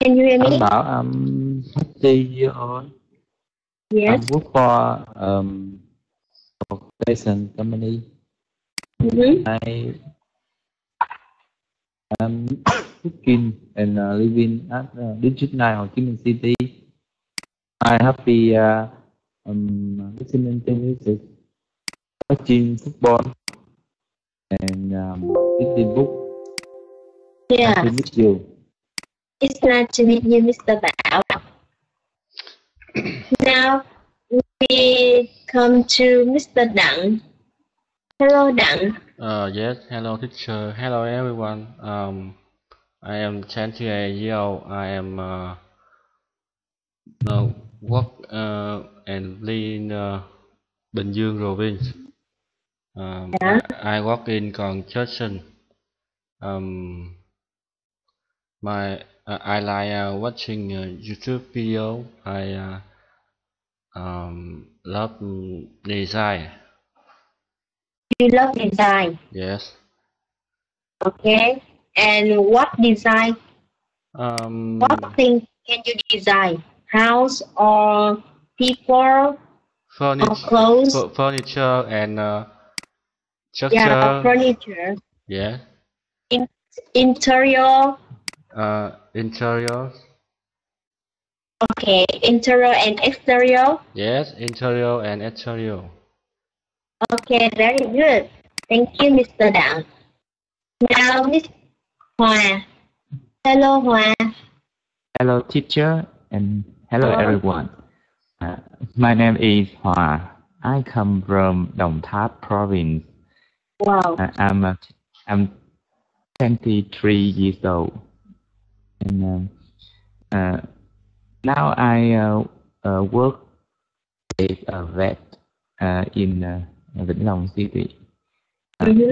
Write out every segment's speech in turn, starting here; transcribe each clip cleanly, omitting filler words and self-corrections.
Can you hear me? I'm Bảo. I'm 30 years old. Yes. I work for fashion company. I'm working and living at District 9 Ho Chi Minh City. I happy listening to music, watching football, and reading book. Yeah. Nice to meet you. It's nice to meet you, Mr. Bảo. Now we come to Mr. Đặng. Hello, Đặng. Yes, hello teacher. Hello everyone. I am 28 years old. I am work and live in Bình Dương province. I work in construction. I like watching YouTube video. I love design. You love design. Yes. Okay. And what design? What thing can you design? House or people? Furniture, or clothes? Furniture and structure. Yeah, furniture. Yeah. Interior. Interior. Okay, interior and exterior. Yes, interior and exterior. Okay, very good. Thank you, Mr. Đặng. Now, Miss Hòa. Hello, Hòa. Hello, teacher, and hello, everyone. My name is Hòa. I come from Đồng Tháp province. Wow. I'm 23 years old, and now I work as a vet in Vĩnh Long City.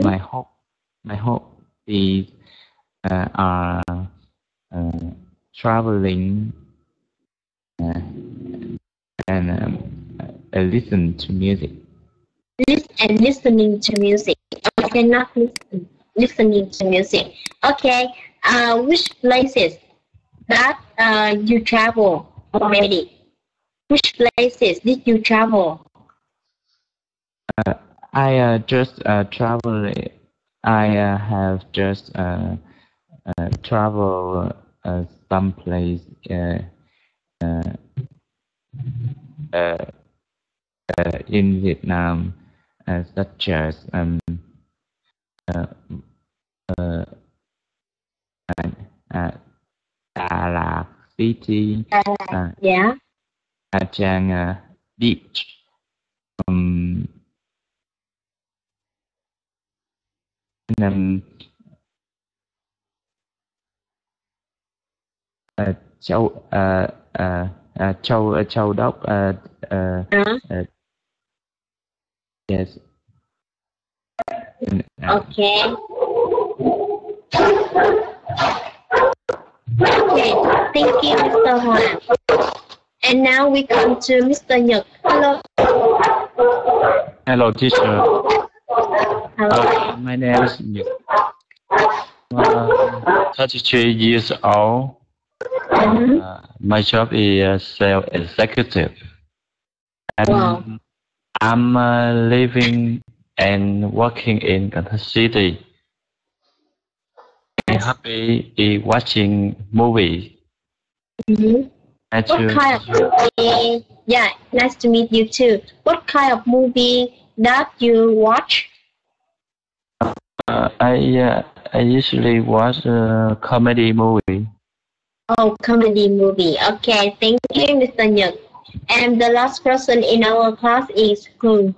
My hope is traveling and listen to music. Listening to music. Okay, not listening to music. Okay. Which places that you travel already? Which places did you travel? I just travel. I have just travel some place in Vietnam, such as Đà Lạt City, yeah, Nha Trang Beach, Châu Đốc. Yes. Okay. Okay. Thank you, Mr. Hoa. And now we come to Mr. Nhật. Hello. Hello, teacher. Hello. My name is Nhật. 33 years old. My job is sales executive. And wow. I'm living and working in Kansas City. I'm happy watching movies. What kind of movie? Yeah, nice to meet you too. What kind of movie that you watch? I usually watch a comedy movie. Oh, comedy movie. Okay, thank you, Mr. Nhật. And the last person in our class is who?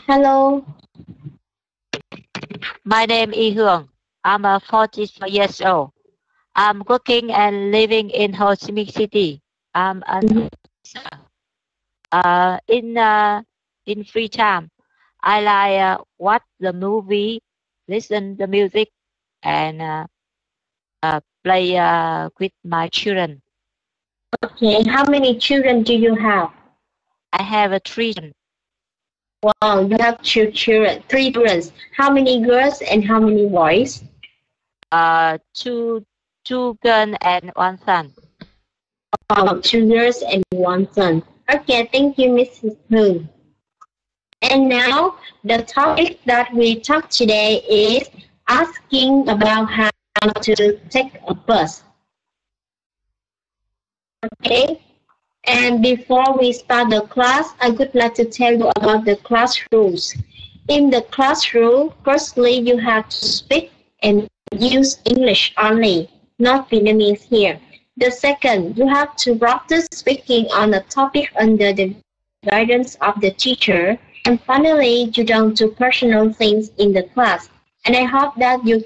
Hello. My name is Hương. I'm 44 years old. I'm working and living in Ho Chi Minh City. I'm in free time. I like watch the movie, listen the music, and play with my children. Okay, how many children do you have? I have 3 children. Wow, you have 3 children. How many girls and how many boys? 2 girls and 1 son. 2 years and 1 son. Okay, thank you, Mrs. Hu. And now, the topic that we talk today is asking about how to take a bus. Okay, and before we start the class, I would like to tell you about the class rules. In the classroom, firstly, you have to speak and use English only, not Vietnamese here. The second, you have to practice speaking on a topic under the guidance of the teacher. And finally, you don't do personal things in the class. And I hope that you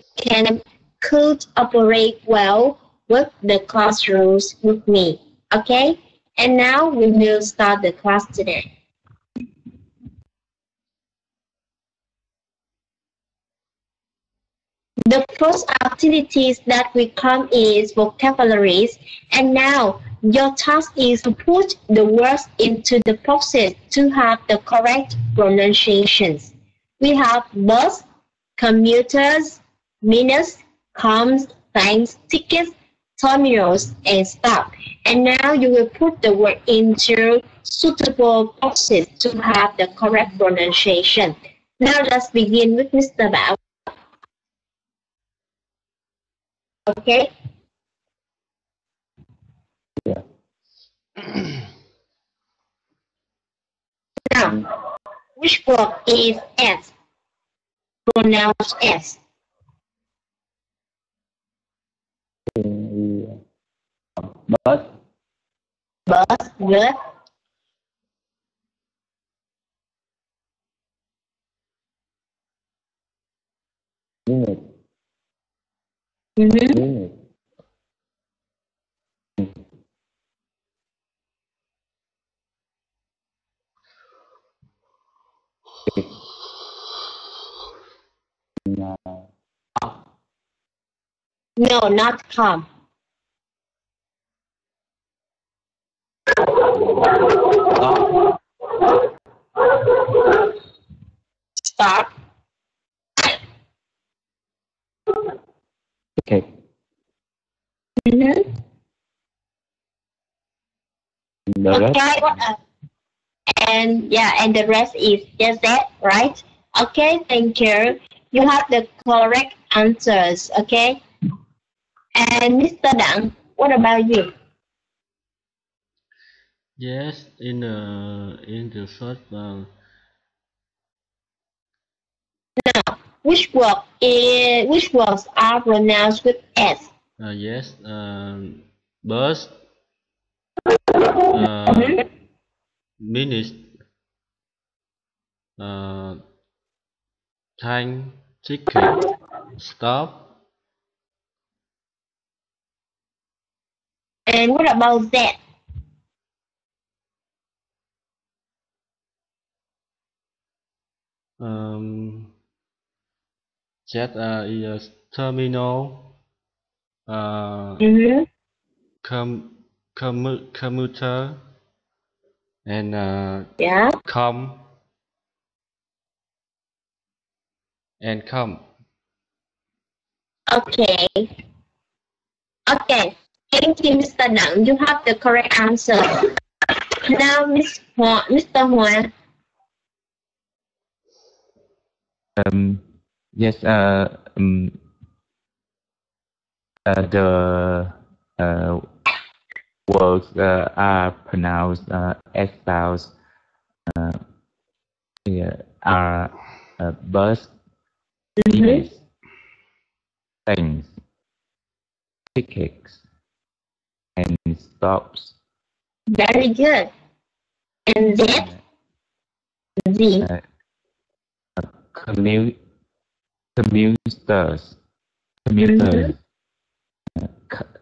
could operate well with the class rules with me. Okay? And now we will start the class today. The first activities that we come is vocabularies, and now your task is to put the words into the boxes to have the correct pronunciations. We have bus, commuters, minutes, comes, trains, tickets, terminals, and stop. And now you will put the word into suitable boxes to have the correct pronunciation. Now let's begin with Mr. Bảo. Okay. Yeah. Now, which word is S? Pronounce S. Bus. Bus, good. Minute. Mm-hmm. Minute. No, not come. Stop. Okay. Mm-hmm. The rest. Okay. And yeah, and the rest is just that, right? Okay, thank you. You have the correct answers, okay? And Mr. Đặng, what about you? Yes, in the first Which words are pronounced with S? yes, bus, minutes, time, ticket, stop. And what about that? That is terminal, Mm-hmm. commuter, and Yeah. come. Okay. Okay. Thank you, Mr. Đặng. You have the correct answer. Now, Mr. Hoa. Yes. The words are pronounced as vowels. Are bus, minutes, things, tickets, and stops. Very good. And that? Z. Commuters,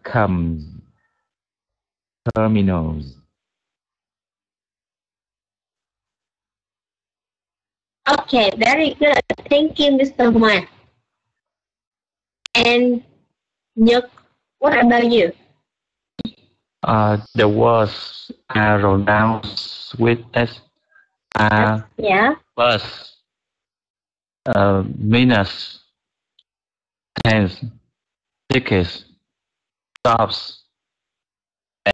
comes, terminals. Okay, very good. Thank you, Mr. Hoa. And Nhật, what about you? The words are pronounced with S. Yeah. Bus, minutes, tense, tickets, stops,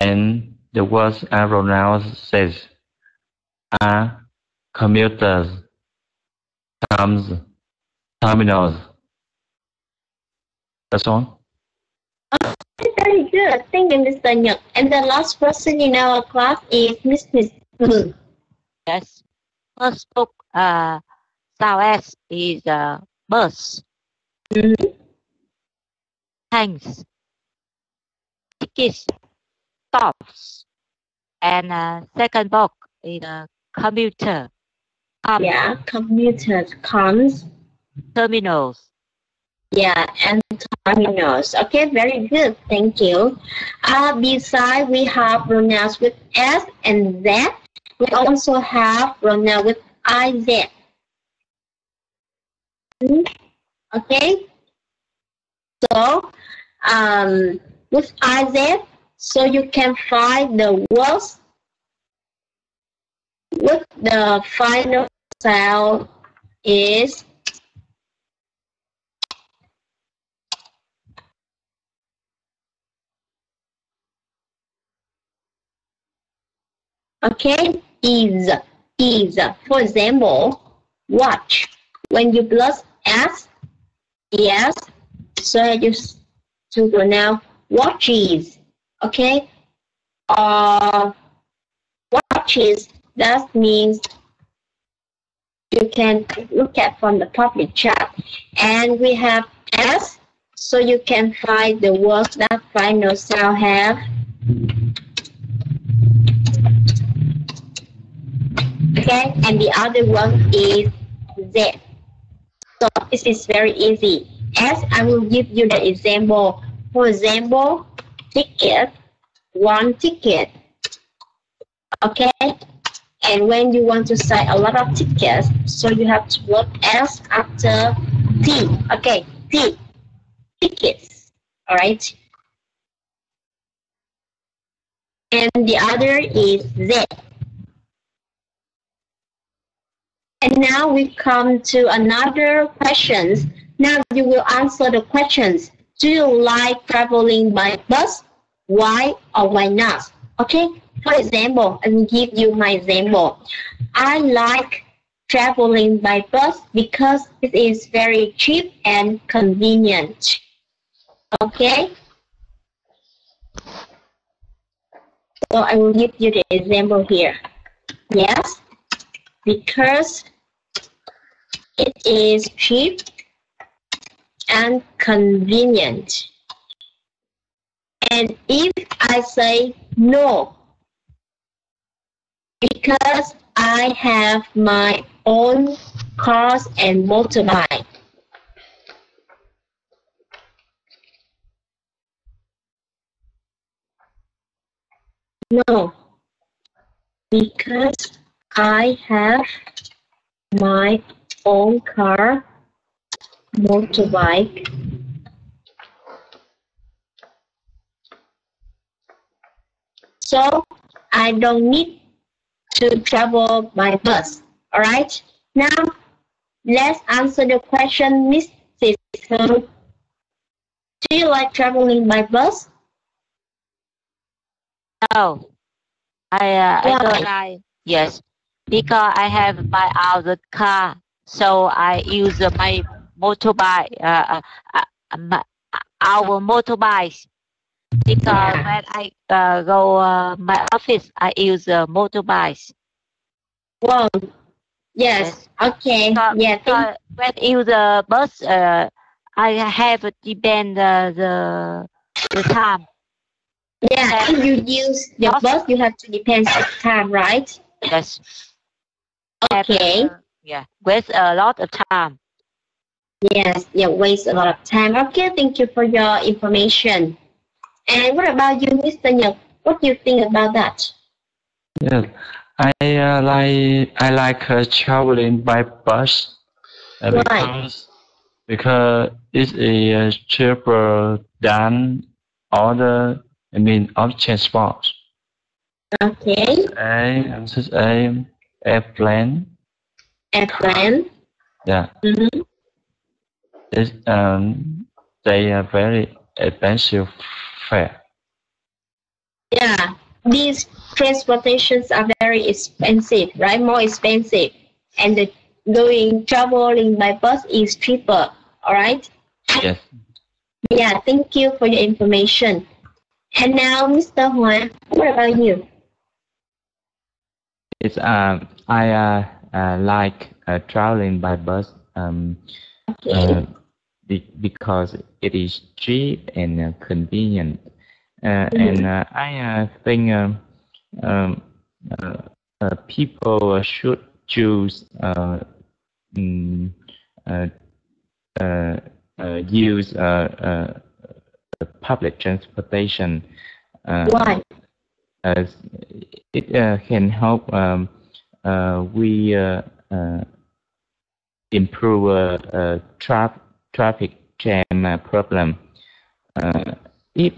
and the words Ronald says are commuters, trams, terminals. That's all. Very good. Thank you, Mr. Nhật. And the last person in our class is Mrs. Hương. Yes. First book, Southwest is bus. Tanks. Tickets. Stops. And second book is commuter. Yeah, commuters, comes. Terminals. Yeah, and terminals. Okay, very good. Thank you. Besides, we have pronouns with S and Z. We also have pronouns with IZ. Okay. So, with IZ, so you can find the words with the final sound is okay, is. For example, watch. When you plus S, yes, so you to pronounce watches. Okay, watches. That means you can look at from the public chat, and we have S, so you can find the words that final sound have. Okay, and the other one is Z. So this is very easy. As I will give you the example. For example, ticket, one ticket. Okay, and when you want to say a lot of tickets, so you have to put S after T. Okay, T, tickets. All right. And the other is Z. And now we come to another questions. Now you will answer the questions. Do you like traveling by bus? Why or why not? Okay, for example, I will give you my example. I like traveling by bus because it is very cheap and convenient. Okay? So I will give you the example here. Yes, because it is cheap and convenient. And if I say no, because I have my own cars and motorbike. No, because I have my own car, motorbike. So I don't need to travel by bus. All right. Now let's answer the question, Mrs. Hương. Do you like traveling by bus? No, I don't like. Yes, because I have my other car, so I use my motorbike. Our motorbikes. Because when I go my office, I use motorbikes. Well, yes. Okay. Yeah. When I use the bus, I have to depend the time. Yeah, if you use your bus, you have to depend on time, right? Yes. Okay. Yeah, waste a lot of time. Yes, yeah, waste a lot of time. Okay, thank you for your information. And what about you, Mr. Nhật? What do you think about that? Yes, I like traveling by bus because it's a cheaper than other transport. Okay. Airplane. Airplane. Yeah. Mm-hmm. It's they are very expensive fare. Yeah, these transportations are very expensive, right? More expensive, and the traveling by bus is cheaper. All right. Yes. Yeah. Thank you for your information. And now, Mr. Hua, what about you? It's I like traveling by bus Okay. because it is cheap and convenient. And I think people should choose use public transportation. Why? As it can help we improve traffic jam problem. If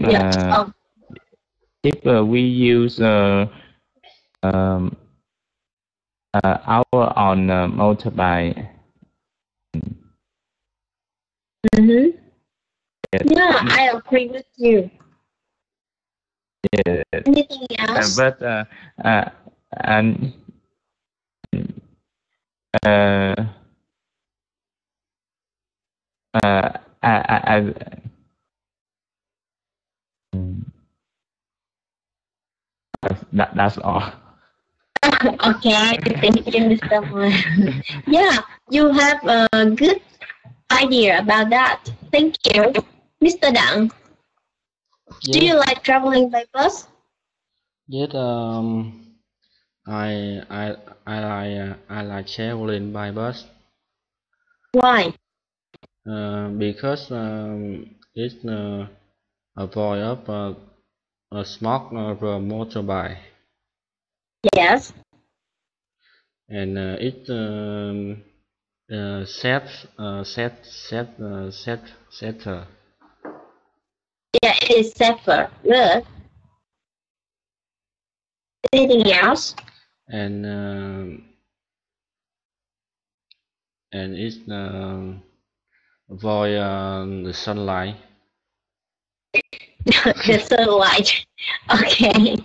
we use our own motorbike. Mm-hmm. Yes. Yeah, I agree with you. Yes. Anything else? But that's all. Okay, thank you, Mr. Hua. Yeah, you have a good idea about that. Thank you. Mr. Dang, do you like traveling by bus? Yes, I like traveling by bus. Why? Because it's avoid of smoke from motorbike, Yes. and it safer. Yeah, it is safer. Good. Anything else? And it's avoid the sunlight. The sunlight. Okay.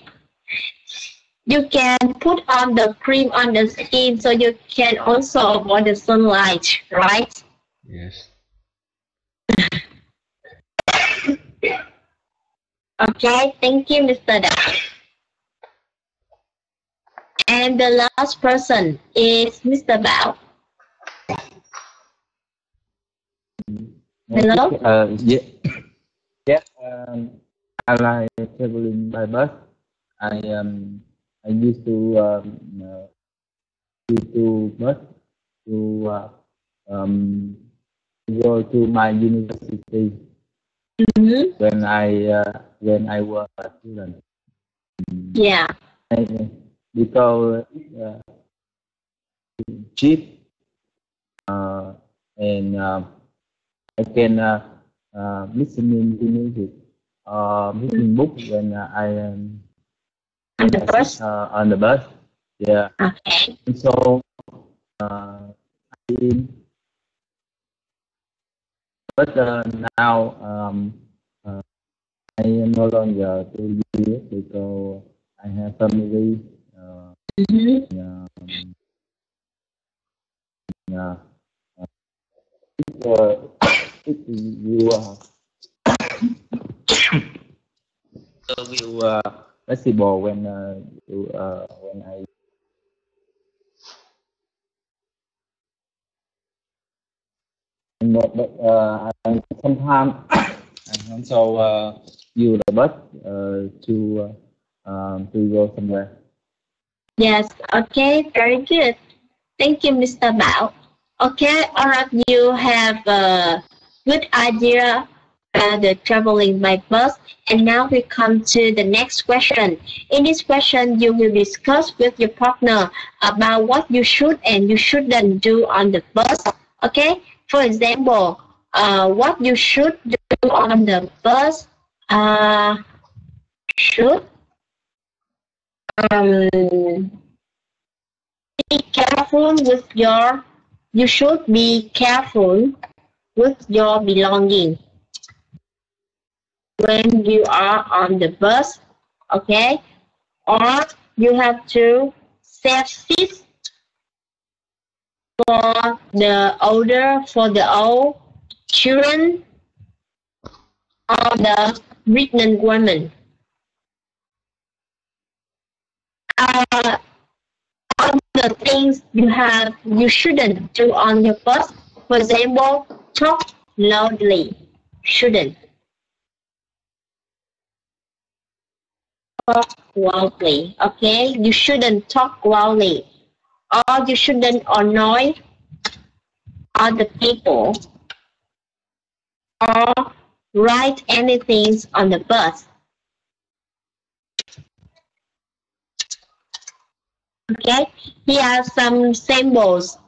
You can put on the cream on the skin so you can also avoid the sunlight, right? Yes. Okay, thank you, Mr. Da. And the last person is Mr. Bao. Hello? Yeah. Yeah. I like traveling by bus. I used to bus to go to my university when I was a student. Yeah. Because cheap and I can listen to music reading book when I am On the bus? on the bus. Yeah. Okay. And so but now I am no longer to use because I have family. It will flexible when I but sometimes I also use the bus to go somewhere. Yes, okay, very good. Thank you, Mr. Bao. Okay, all right, you have a good idea about the traveling by bus. And now we come to the next question. In this question, you will discuss with your partner about what you should and you shouldn't do on the bus. Okay, for example, what you should do on the bus, should be careful with your, you should be careful with your belonging when you are on the bus, okay? or you have to save seats for the old children or the pregnant women. All the things you shouldn't do on your bus. For example, talk loudly. Shouldn't. Talk loudly. Okay, you shouldn't talk loudly, or you shouldn't annoy other people, or write anything on the bus. Okay, here are some samples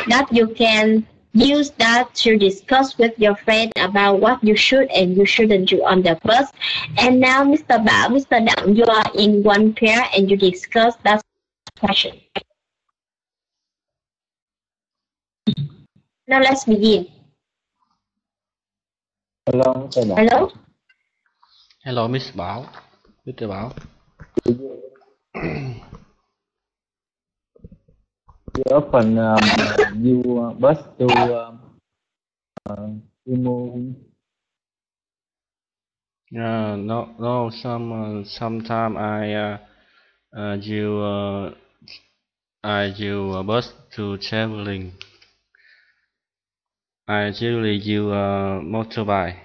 that you can use that to discuss with your friend about what you should and you shouldn't do on the bus. And now, Mr. Bao, Mr. Dang, you are in one pair and you discuss that question. Now let's begin. Hello, Mr. Dang. Hello? Hello, Miss Bảo. Mr. Bảo. You often use bus to move. No. Sometimes I use a bus to traveling. I usually use a motorbike.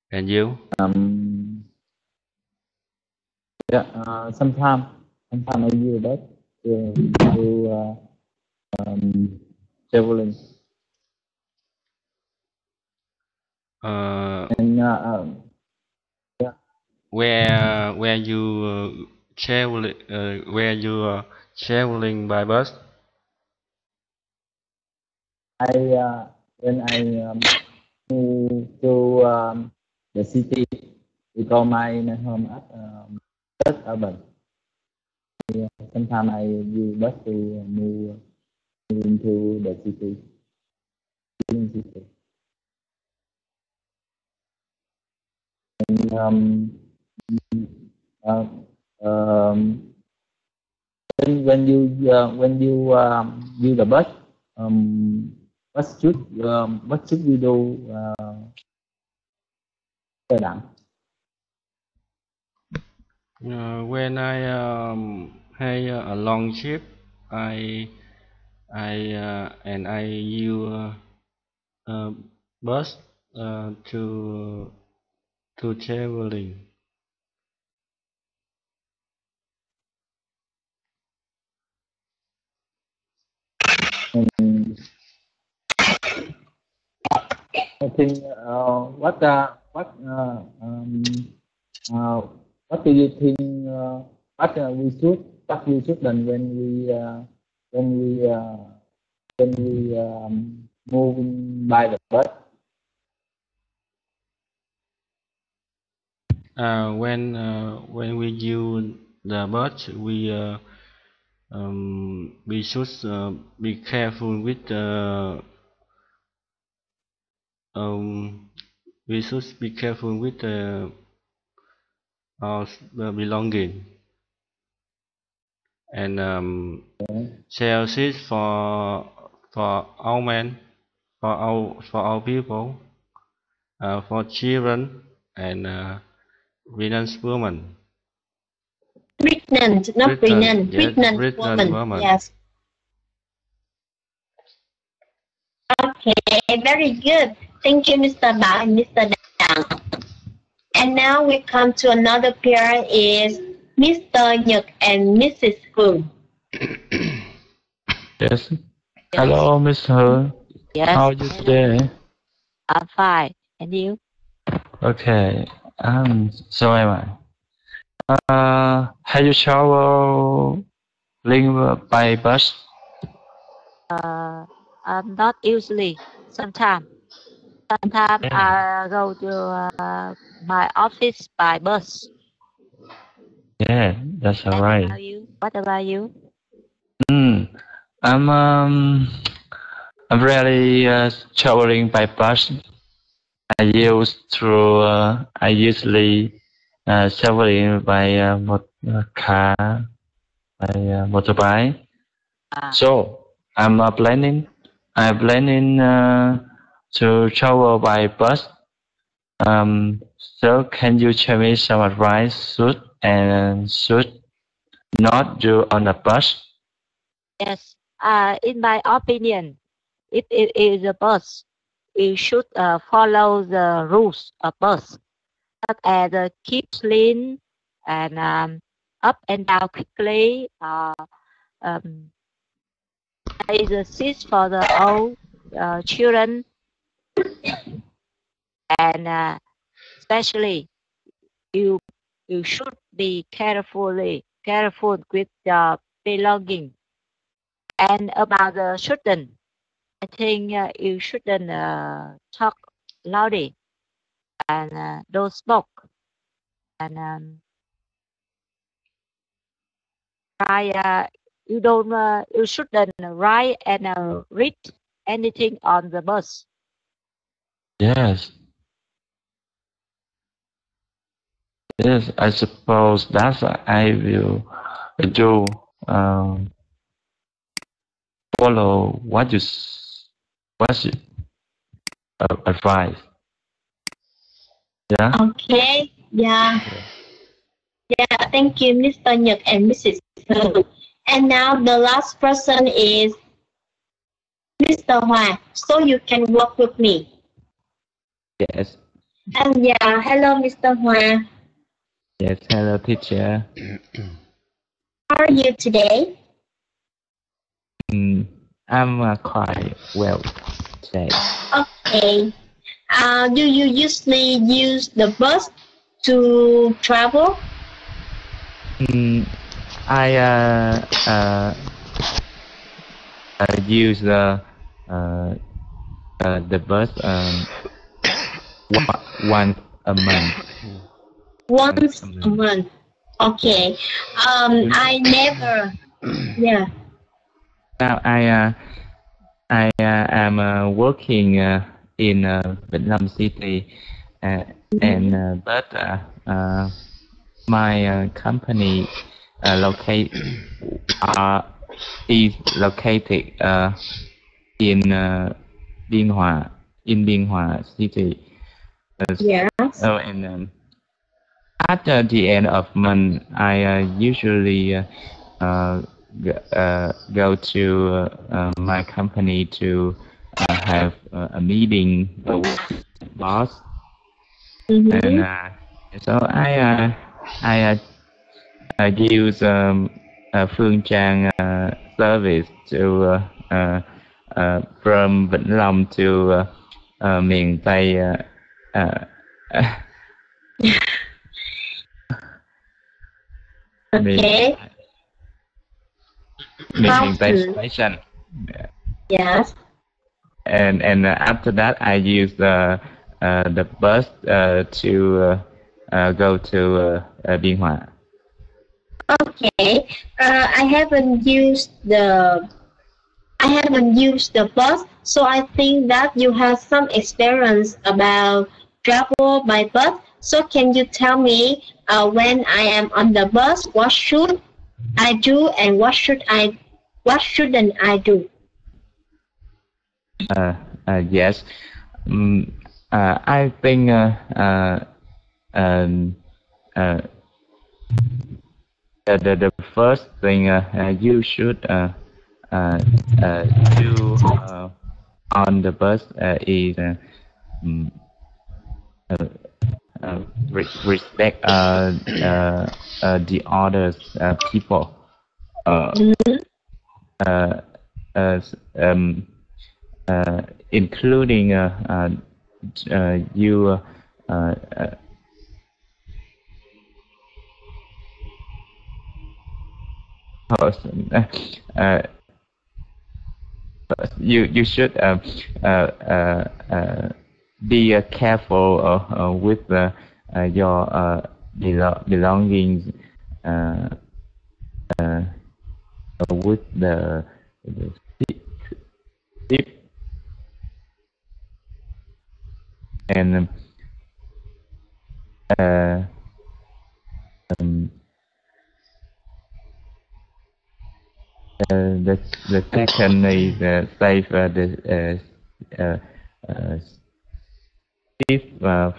And you? Sometimes I use bus to traveling. Where you travel? Where you traveling by bus? When I move to the city, because my home at urban. Sometimes I use bus to move into the city. And when you use the bus, what should we do? When I have a long trip, I use bus to traveling. I think what do you think what we should done when we moving by the bus? When we use the bus, we should be careful with the our belonging and share seats for our men, for our people, for children and pregnant women. Pregnant, not pregnant. Yes, pregnant woman. Yes. Okay, very good. Thank you, Mr. Bao and Mr. Dang. And now we come to another pair is Mr. Nhật and Mrs. Hu. Yes. Hello, Mr. Hu. Yes. How are you today? I'm fine. And you? Okay. So am I. Have you traveled by bus? Not usually. Sometimes I go to my office by bus. Yeah, that's all right. What about you? I'm really traveling by bus. I usually traveling by car, by motorbike. So I'm planning to travel by bus. So can you tell me some advice should not do on a bus? Yes. In my opinion, if it is a bus, you should follow the rules of bus, such as keep clean and up and down quickly. Um, there is a seat for the old children, and especially you should be careful with your belonging. And about the shouldn't, I think you shouldn't talk loudly and don't smoke and you shouldn't write and read anything on the bus. Yes. Yes, I suppose that's I will do. Follow what you advise. Yeah. Okay. Yeah. Yeah. Thank you, Mr. Nhật and Mrs. Thu. And now the last person is Mr. Hoa. So you can work with me. Yes. And yeah, hello, Mr. Hoa. Yes. Hello, teacher. How are you today? I'm quite well today. Okay. Do you usually use the bus to travel? I use the bus once a month. Once a month. Okay. I never. Yeah. Now I am working in Vĩnh Long City, but my company is located in Biên Hòa City. Yes. So and after the end of month, I usually go to my company to have a meeting with boss, and so I use Phương Trang service to from Vĩnh Long to miền Tây. Okay. Miền Tây station. Yes. And after that, I use the bus to go to Biên Hòa. Okay. I haven't used the bus, so I think that you have some experience about travel by bus. So can you tell me when I am on the bus, what should I do and what shouldn't I do? Yes. I think the first thing you should do on the bus is respect the other people. Including you. You should be careful with your belongings with the seat and the second is save the gift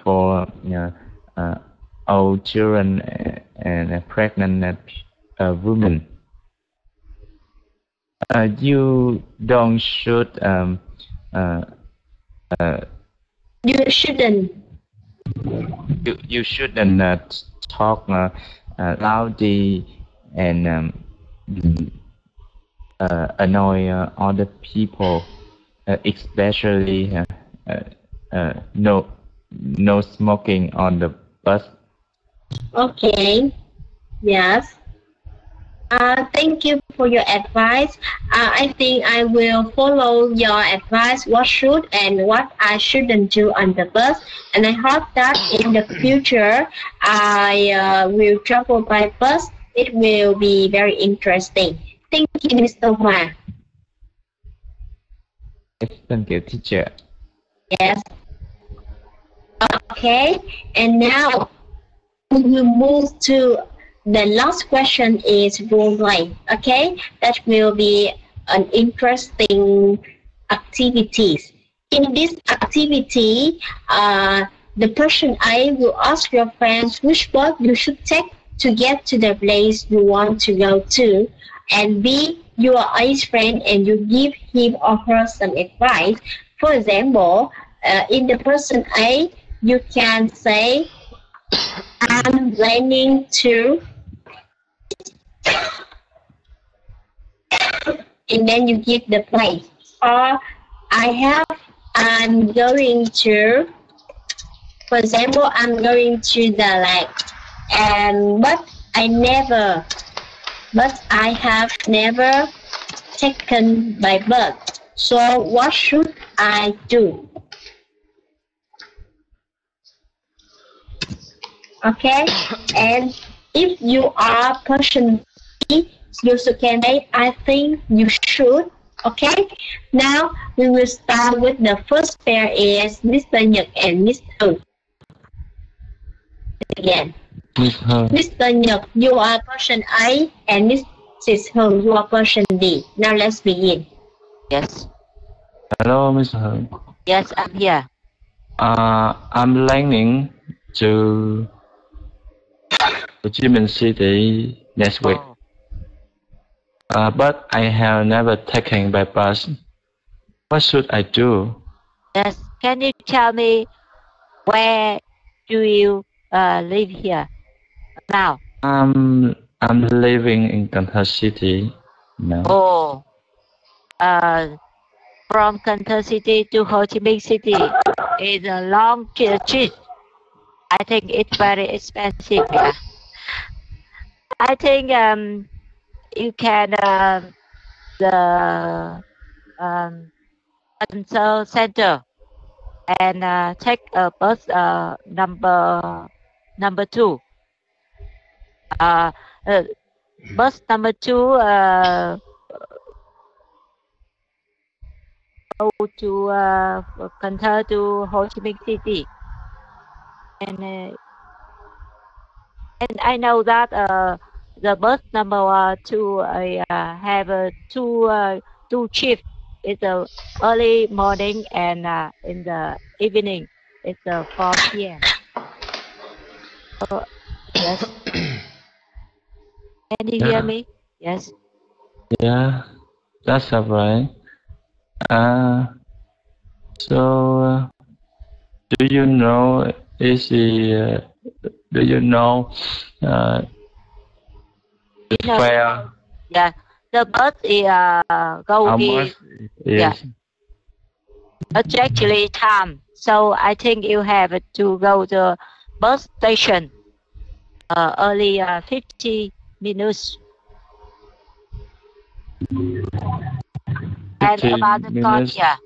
for old children and pregnant women. You don't should You shouldn't. you shouldn't talk loudly and annoy other people, especially no smoking on the bus. Okay. Yes. Thank you for your advice. I think I will follow your advice, what should and what I shouldn't do on the bus. And I hope that in the future, I will travel by bus. It will be very interesting. Thank you, Mr. Hoa. Thank you, teacher. Yes. Okay. And now we will move to the last question is role play. Okay, that will be an interesting activities. In this activity, the person A will ask your friends which bus you should take to get to the place you want to go to, and B, you are A's friend and you give him or her some advice. For example, in the person A, you can say, I'm planning to, and then you give the place. Or I'm going to, for example, I'm going to the lake, but I have never taken by bus. So what should I do? Okay, and if you are person B, you can say, I think you should. Okay, now we will start with the first pair is Mr. Nhật and Miss Thu. Again, Mr. Nhật, you are person A, and Mrs. Hung, you are person B. Now let's begin. Yes. Hello, Mr. Hung. Yes, I'm here. I'm planning to Ho Chi Minh City next week. But I have never taken by bus. What should I do? Yes. Can you tell me where do you live here now? I'm living in Cần City now. Oh. From Cần City to Ho Chi Minh City is a long trip. I think it's very expensive. Yeah. I think you can the Answer Center and take a bus number 2. Bus number 2 go to Cần Thơ to Ho Chi Minh City, and I know that the bus number 2 have two shifts. It's early morning and in the evening. It's 4 p.m. Yes. Can you hear me? Yes. Yeah, that's all right. So do you know the fare? Yeah, the bus is How much yeah. is? Exactly time. So I think you have to go to bus station early 50 minutes. And 15 about the cost, minutes. yeah.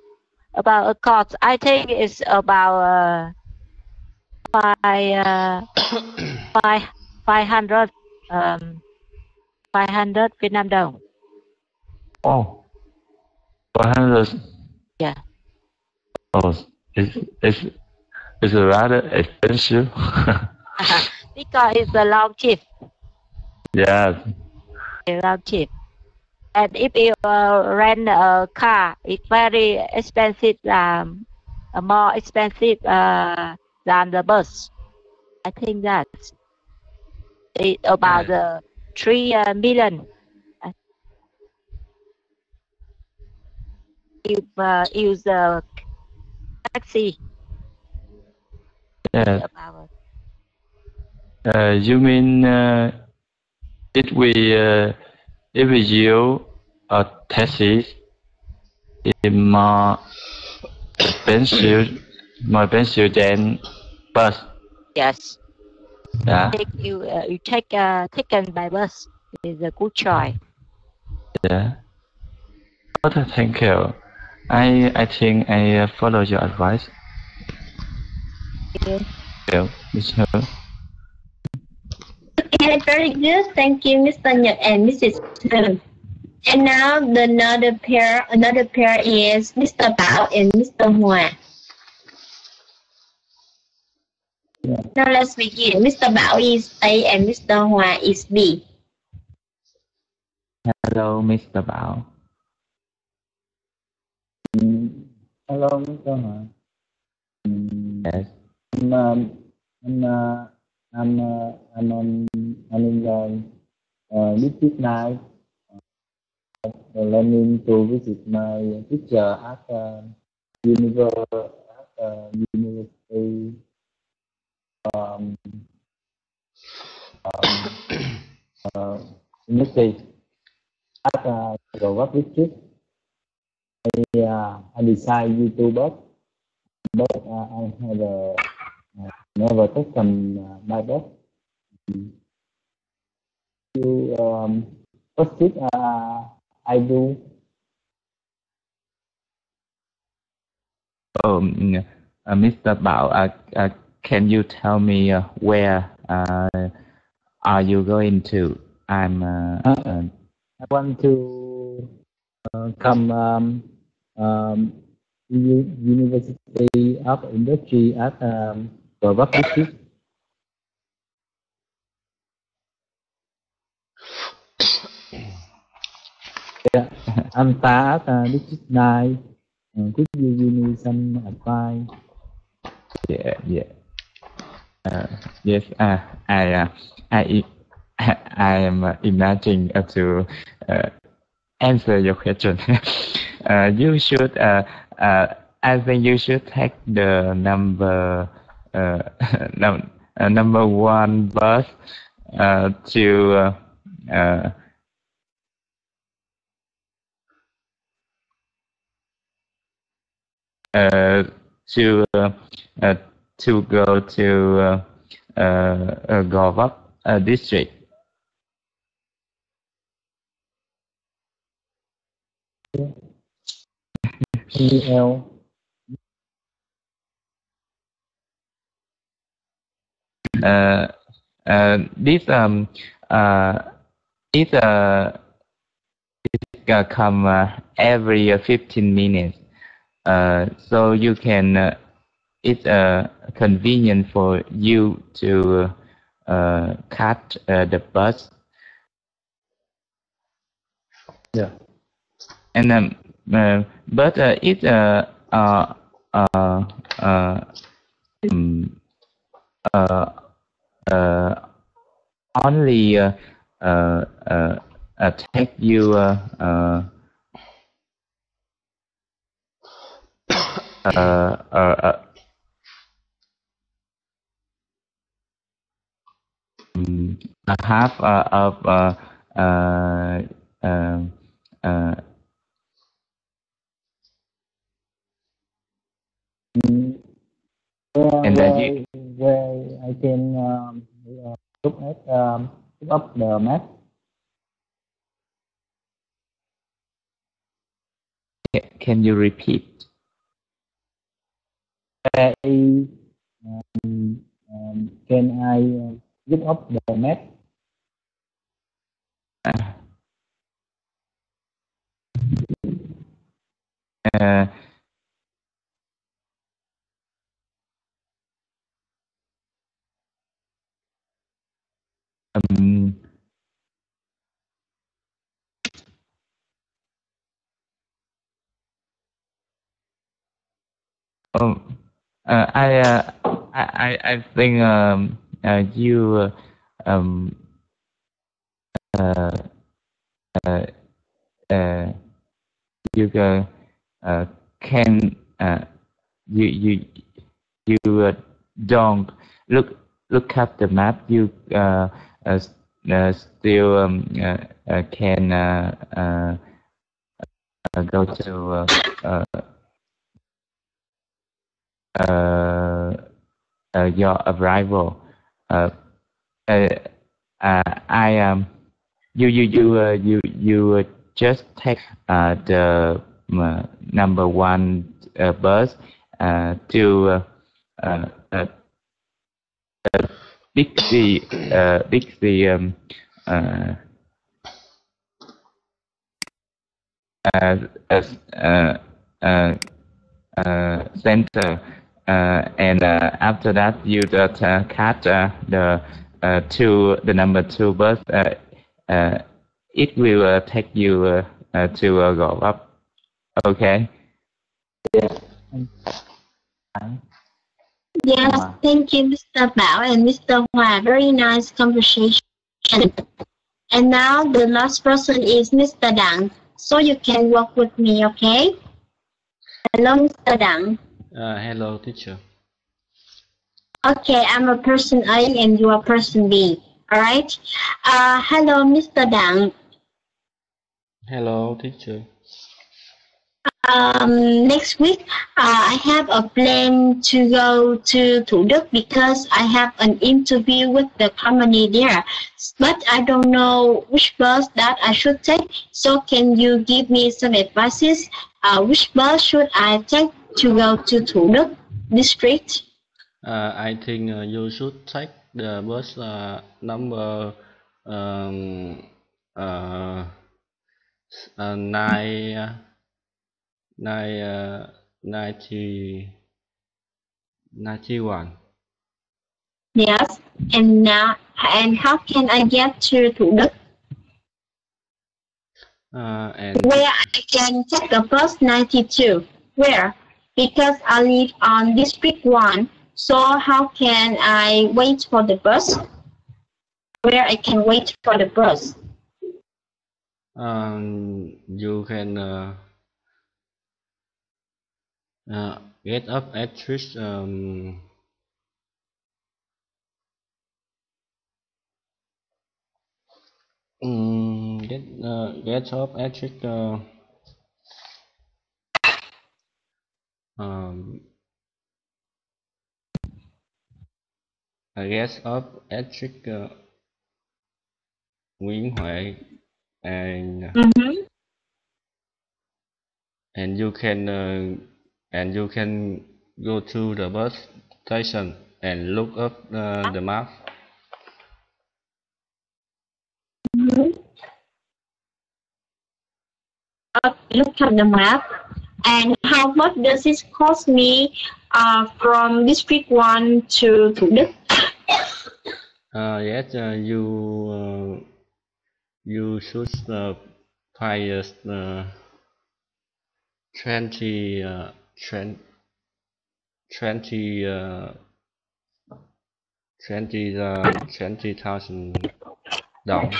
About a cost, I think it's about 500 Việt Nam đồng. Oh, 500. Yeah. Oh, it's rather expensive. Because it's a long trip. Yeah. A long trip. And if you rent a car, it's very expensive, more expensive than the bus. I think that it's about 3 million. If use the taxi. Yeah. About You mean if we use a taxi, it's more expensive than bus. yes. Yeah. You take taken by bus is a good choice. Yeah. Okay, thank you. I think I follow your advice. Okay. Yeah, Mr. Okay, very good. Thank you, Mr. Nhật and Mrs. Lim. And now another pair is Mr. Bảo and Mr. Hòa. Now let's begin. Mr. Bảo is A and Mr. Hòa is B. Hello, Mr. Bảo. Hello, Mr. Hòa. Yes. I'm in district 9, learning to visit my teacher at university university at Govap district. I decide YouTuber, but I have never taken my bus. First it I do. Mr. Bảo, can you tell me where are you going to? I want to come University of Industry at Govap district. Yeah, I'm at district 9. Could you give me some advice? Yeah. Yes. I am imagining to answer your question. You should. I think you should take the number number 1 bus to go to Govap district. CL. This come every 15 minutes. So you can it's convenient for you to cut the bus. Yeah. And but it's only take you half of and then where I can look up the map. Can you repeat? Can I look up the map? I think you you can you don't look at the map. You still can go to your arrival. You just take the number 1 bus to Bixby center, and after that you just catch the number 2 bus. It will take you to go up. Okay. Yes, thank you, Mr. Bảo and Mr. Hòa. Very nice conversation. And now the last person is Mr. Đặng. So you can work with me, okay? Hello, Mr. Đặng. Hello, teacher. Okay, I'm a person A and you are person B. All right. Hello, Mr. Đặng. Hello, teacher. Next week, I have a plan to go to Thủ Đức because I have an interview with the company there. But I don't know which bus that I should take. So can you give me some advices? Which bus should I take to go to Thủ Đức district? I think you should take the bus number 91. Yes, and how can I get to Thủ Đức? Where I can take the bus 92. Where? Because I live on District 1. So how can I wait for the bus? Where I can wait for the bus? You can get up at least get up at least get up at least Nguyễn Huệ, and you can go to the bus station and look up the map. Look at the map. And how much does it cost me from District 1 to Thủ Đức? Yes, you should pay 20,000 đồng.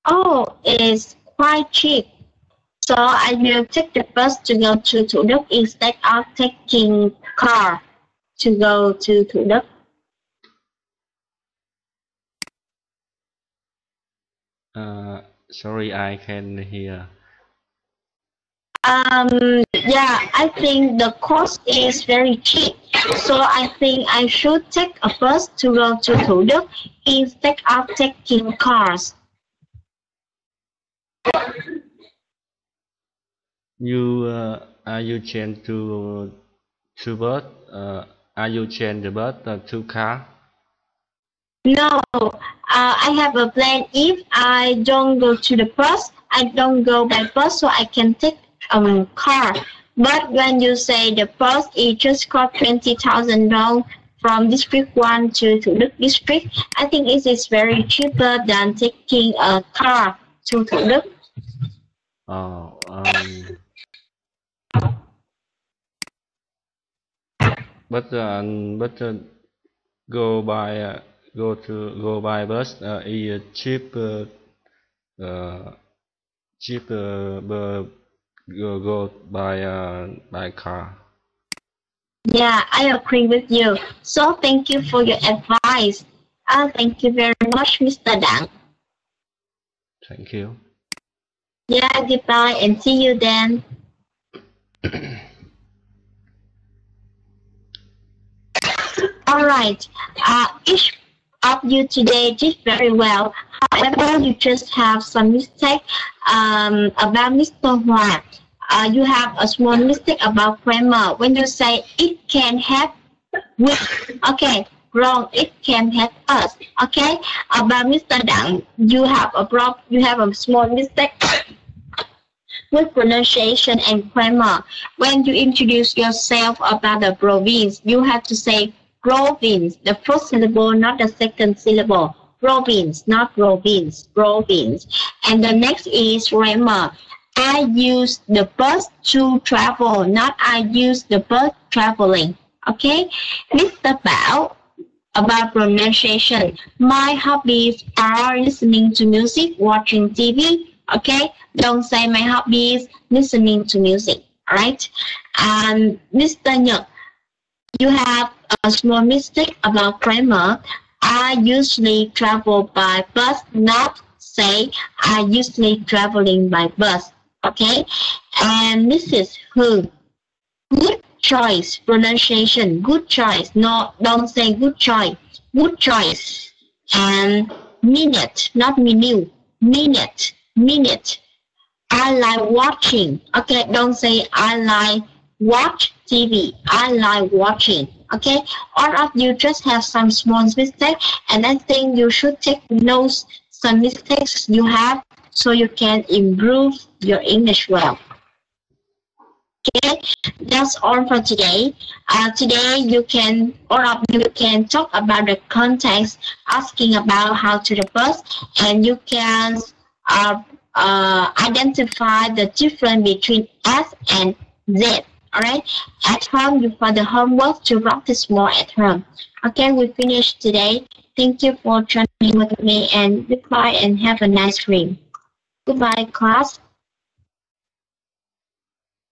Oh, it's quite cheap. So I will take the bus to go to Thủ Đức instead of taking car to go to Thủ Đức. Sorry, I can't hear. Yeah, I think the cost is very cheap. So I think I should take a bus to go to Thủ Đức instead of taking cars. Are you change to bus? Are you change the bus to car? No, I have a plan. If I don't go to the bus, I don't go by bus, so I can take a car. But when you say the bus, it just cost 20,000 dong from District 1 to Thủ Đức District, I think it is very cheaper than taking a car to Thủ Đức. but go by bus is cheaper go by car. Yeah, I agree with you. So thank you for your advice. Thank you very much, Mr. Dang. Thank you. Yeah, goodbye and see you then. All right. Each of you today did very well. However, you just have some mistake about Mr. Hoa. You have a small mistake about grammar. When you say it can help with, okay, wrong. It can help us. Okay. About Mr. Dang, you have a small mistake with pronunciation and grammar. When you introduce yourself about the province, you have to say province, the first syllable, not the second syllable. Province, not province, province. And the next is grammar. I use the bus to travel, not I use the bus traveling. Okay? Mr. Bao, about pronunciation. My hobbies are listening to music, watching TV. Okay? Don't say my hobbies, listening to music. Alright? And Mr. Nhật, you have a small mistake about grammar. I usually travel by bus, not say I usually traveling by bus. Okay? And Mrs. Hu, good choice, pronunciation, good choice. No, don't say good choice. Good choice. And minute, not minute. Minute, minute. I like watching. Okay, don't say I like watch TV. I like watching. Okay, all of you just have some small mistakes, and I think you should take notes some mistakes you have so you can improve your English well. Okay, that's all for today. Today all of you can talk about the context, asking about how to the bus, and you can identify the difference between S and Z. Alright, at home you find the homework to practice more at home. Okay, we finished today. Thank you for joining with me, and goodbye and have a nice dream. Goodbye, class.